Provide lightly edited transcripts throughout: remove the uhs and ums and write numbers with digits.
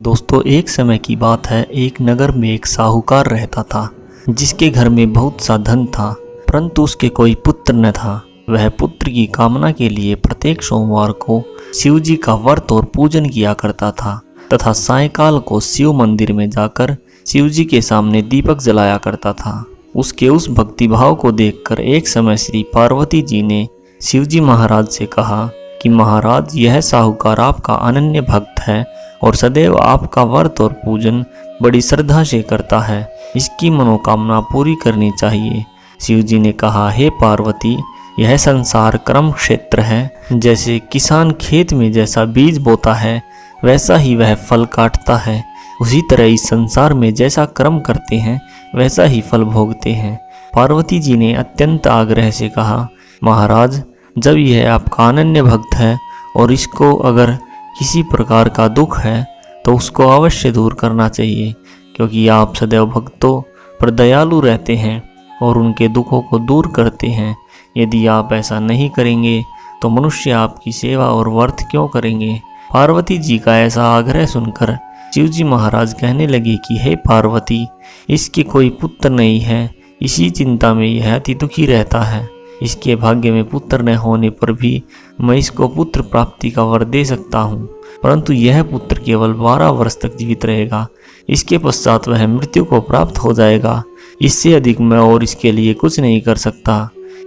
दोस्तों, एक समय की बात है। एक नगर में एक साहूकार रहता था जिसके घर में बहुत सा धन था, परंतु उसके कोई पुत्र न था। वह पुत्र की कामना के लिए प्रत्येक सोमवार को शिव जी का व्रत और पूजन किया करता था तथा सायंकाल को शिव मंदिर में जाकर शिव जी के सामने दीपक जलाया करता था। उसके उस भक्तिभाव को देखकर एक समय श्री पार्वती जी ने शिव जी महाराज से कहा कि महाराज, यह साहूकार आपका अनन्य भक्त है और सदैव आपका व्रत और पूजन बड़ी श्रद्धा से करता है। इसकी मनोकामना पूरी करनी चाहिए। शिव जी ने कहा, हे पार्वती, यह संसार कर्म क्षेत्र है। जैसे किसान खेत में जैसा बीज बोता है वैसा ही वह फल काटता है, उसी तरह इस संसार में जैसा कर्म करते हैं वैसा ही फल भोगते हैं। पार्वती जी ने अत्यंत आग्रह से कहा, महाराज, जब यह आपका अनन्य भक्त है और इसको अगर किसी प्रकार का दुख है तो उसको अवश्य दूर करना चाहिए, क्योंकि आप सदैव भक्तों पर दयालु रहते हैं और उनके दुखों को दूर करते हैं। यदि आप ऐसा नहीं करेंगे तो मनुष्य आपकी सेवा और व्रत क्यों करेंगे। पार्वती जी का ऐसा आग्रह सुनकर शिव जी महाराज कहने लगे कि हे पार्वती, इसके कोई पुत्र नहीं है, इसी चिंता में यह अति दुखी रहता है। इसके भाग्य में पुत्र न होने पर भी मैं इसको पुत्र प्राप्ति का वर दे सकता हूँ, परंतु यह पुत्र केवल 12 वर्ष तक जीवित रहेगा। इसके पश्चात वह मृत्यु को प्राप्त हो जाएगा। इससे अधिक मैं और इसके लिए कुछ नहीं कर सकता।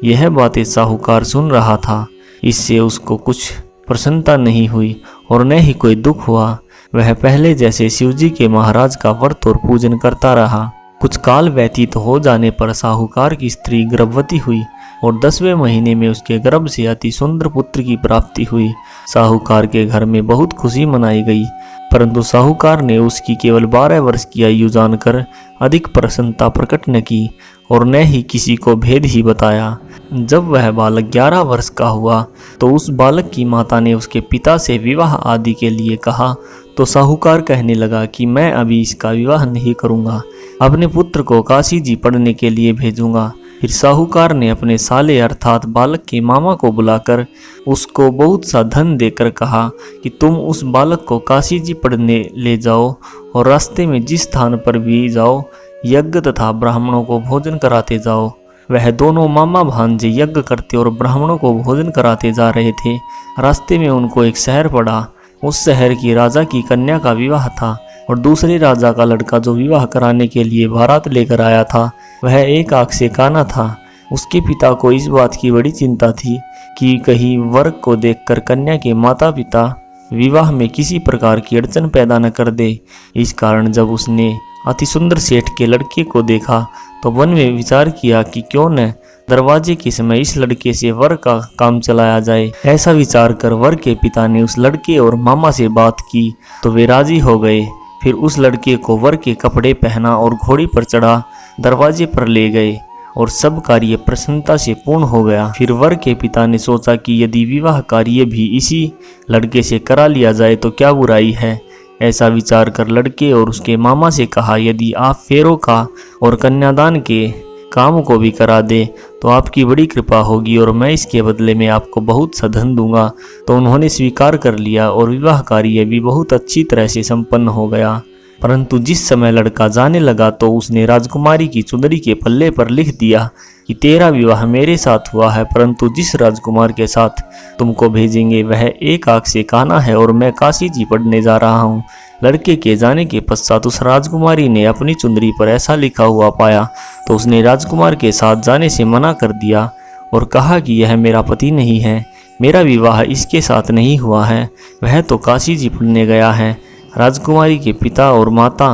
यह बातें साहूकार सुन रहा था। इससे उसको कुछ प्रसन्नता नहीं हुई और न ही कोई दुख हुआ। वह पहले जैसे शिव जी के महाराज का व्रत और पूजन करता रहा। कुछ काल व्यतीत हो जाने पर साहूकार की स्त्री गर्भवती हुई और 10वें महीने में उसके गर्भ से अति सुंदर पुत्र की प्राप्ति हुई। साहूकार के घर में बहुत खुशी मनाई गई, परंतु साहूकार ने उसकी केवल 12 वर्ष की आयु जानकर अधिक प्रसन्नता प्रकट न की और न ही किसी को भेद ही बताया। जब वह बालक 11 वर्ष का हुआ तो उस बालक की माता ने उसके पिता से विवाह आदि के लिए कहा, तो साहूकार कहने लगा कि मैं अभी इसका विवाह नहीं करूँगा, अपने पुत्र को काशी जी पढ़ने के लिए भेजूंगा। फिर साहूकार ने अपने साले अर्थात बालक के मामा को बुलाकर उसको बहुत सा धन देकर कहा कि तुम उस बालक को काशी जी पढ़ने ले जाओ और रास्ते में जिस स्थान पर भी जाओ यज्ञ तथा ब्राह्मणों को भोजन कराते जाओ। वह दोनों मामा भांजे यज्ञ करते और ब्राह्मणों को भोजन कराते जा रहे थे। रास्ते में उनको एक शहर पड़ा। उस शहर की राजा की कन्या का विवाह था और दूसरे राजा का लड़का जो विवाह कराने के लिए बारात लेकर आया था वह एक आंख से काना था। उसके पिता को इस बात की बड़ी चिंता थी कि कहीं वर को देखकर कन्या के माता पिता विवाह में किसी प्रकार की अड़चन पैदा न कर दे। इस कारण जब उसने अति सुंदर सेठ के लड़के को देखा तो मन में विचार किया कि क्यों न दरवाजे के समय इस लड़के से वर का काम चलाया जाए। ऐसा विचार कर वर के पिता ने उस लड़के और मामा से बात की तो वे राजी हो गए। फिर उस लड़के को वर के कपड़े पहना और घोड़ी पर चढ़ा दरवाजे पर ले गए और सब कार्य प्रसन्नता से पूर्ण हो गया। फिर वर के पिता ने सोचा कि यदि विवाह कार्य भी इसी लड़के से करा लिया जाए तो क्या बुराई है। ऐसा विचार कर लड़के और उसके मामा से कहा, यदि आप फेरों का और कन्यादान के काम को भी करा दे तो आपकी बड़ी कृपा होगी और मैं इसके बदले में आपको बहुत सा धन दूंगा। तो उन्होंने स्वीकार कर लिया और विवाह कार्य भी बहुत अच्छी तरह से संपन्न हो गया। परंतु जिस समय लड़का जाने लगा तो उसने राजकुमारी की चुंदड़ी के पल्ले पर लिख दिया कि तेरा विवाह मेरे साथ हुआ है, परंतु जिस राजकुमार के साथ तुमको भेजेंगे वह एक आंख से काना है और मैं काशी जी पढ़ने जा रहा हूँ। लड़के के जाने के पश्चात उस राजकुमारी ने अपनी चुंदड़ी पर ऐसा लिखा हुआ पाया तो उसने राजकुमार के साथ जाने से मना कर दिया और कहा कि यह मेरा पति नहीं है, मेरा विवाह इसके साथ नहीं हुआ है, वह तो काशी जी पढ़ने गया है। राजकुमारी के पिता और माता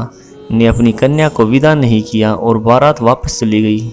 ने अपनी कन्या को विदा नहीं किया और बारात वापस चली गई।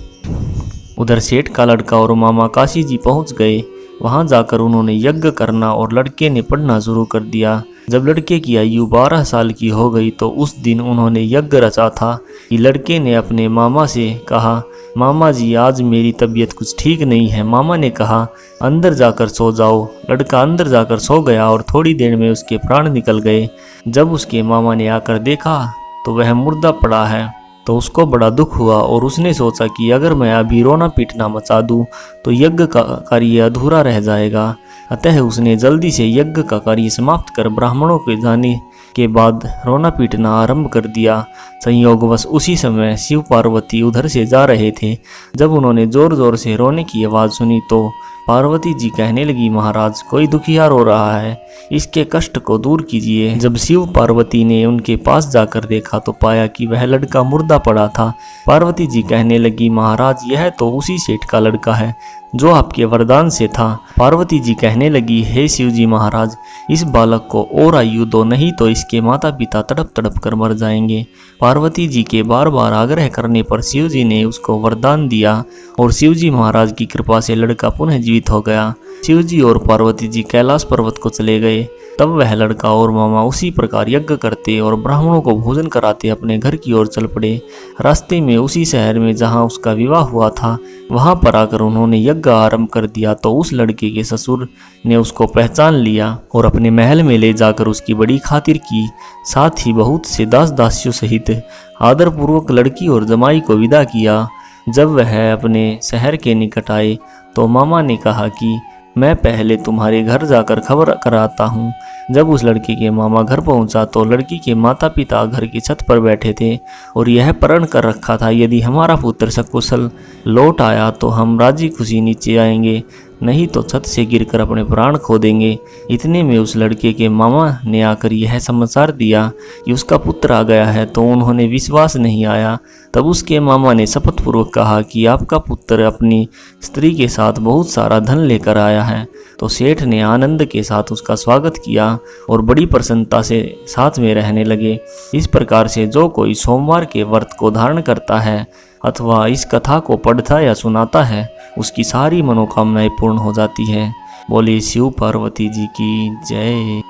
उधर सेठ का लड़का और मामा काशी जी पहुंच गए। वहां जाकर उन्होंने यज्ञ करना और लड़के ने पढ़ना शुरू कर दिया। जब लड़के की आयु 12 साल की हो गई तो उस दिन उन्होंने यज्ञ रचा था कि लड़के ने अपने मामा से कहा, मामा जी, आज मेरी तबीयत कुछ ठीक नहीं है। मामा ने कहा, अंदर जाकर सो जाओ। लड़का अंदर जाकर सो गया और थोड़ी देर में उसके प्राण निकल गए। जब उसके मामा ने आकर देखा तो वह मुर्दा पड़ा है तो उसको बड़ा दुख हुआ और उसने सोचा कि अगर मैं अभी रोना पीटना मचा दूं तो यज्ञ का कार्य अधूरा रह जाएगा। अतः उसने जल्दी से यज्ञ का कार्य समाप्त कर ब्राह्मणों के जाने के बाद रोना पीटना आरंभ कर दिया। संयोगवश उसी समय शिव पार्वती उधर से जा रहे थे। जब उन्होंने जोर जोर से रोने की आवाज़ सुनी तो पार्वती जी कहने लगी, महाराज कोई दुखिया रो रहा है, इसके कष्ट को दूर कीजिए। जब शिव पार्वती ने उनके पास जाकर देखा तो पाया कि वह लड़का मुर्दा पड़ा था। पार्वती जी कहने लगी, महाराज यह तो उसी सेठ का लड़का है जो आपके वरदान से था। पार्वती जी कहने लगी, हे शिव जी महाराज, इस बालक को और आयु दो, नहीं तो इसके माता पिता तड़प तड़प कर मर जाएंगे। पार्वती जी के बार बार आग्रह करने पर शिव जी ने उसको वरदान दिया और शिव जी महाराज की कृपा से लड़का पुनः जीवित हो गया। शिव जी और पार्वती जी कैलाश पर्वत को चले गए। तब वह लड़का और मामा उसी प्रकार यज्ञ करते और ब्राह्मणों को भोजन कराते अपने घर की ओर चल पड़े। रास्ते में उसी शहर में जहाँ उसका विवाह हुआ था वहाँ पर आकर उन्होंने यज्ञ आरंभ कर दिया तो उस लड़के के ससुर ने उसको पहचान लिया और अपने महल में ले जाकर उसकी बड़ी खातिर की। साथ ही बहुत से दास दासियों सहित आदरपूर्वक लड़की और जमाई को विदा किया। जब वह अपने शहर के निकट आए तो मामा ने कहा कि मैं पहले तुम्हारे घर जाकर खबर कराता हूँ। जब उस लड़की के मामा घर पहुँचा तो लड़की के माता पिता घर की छत पर बैठे थे और यह प्रण कर रखा था, यदि हमारा पुत्र सकुशल लौट आया तो हम राजी खुशी नीचे आएंगे, नहीं तो छत से गिरकर अपने प्राण खो देंगे। इतने में उस लड़के के मामा ने आकर यह समाचार दिया कि उसका पुत्र आ गया है तो उन्होंने विश्वास नहीं आया। तब उसके मामा ने शपथपूर्वक कहा कि आपका पुत्र अपनी स्त्री के साथ बहुत सारा धन लेकर आया है। तो सेठ ने आनंद के साथ उसका स्वागत किया और बड़ी प्रसन्नता से साथ में रहने लगे। इस प्रकार से जो कोई सोमवार के व्रत को धारण करता है अथवा इस कथा को पढ़ता या सुनाता है उसकी सारी मनोकामनाएं पूर्ण हो जाती है। बोले शिव पार्वती जी की जय।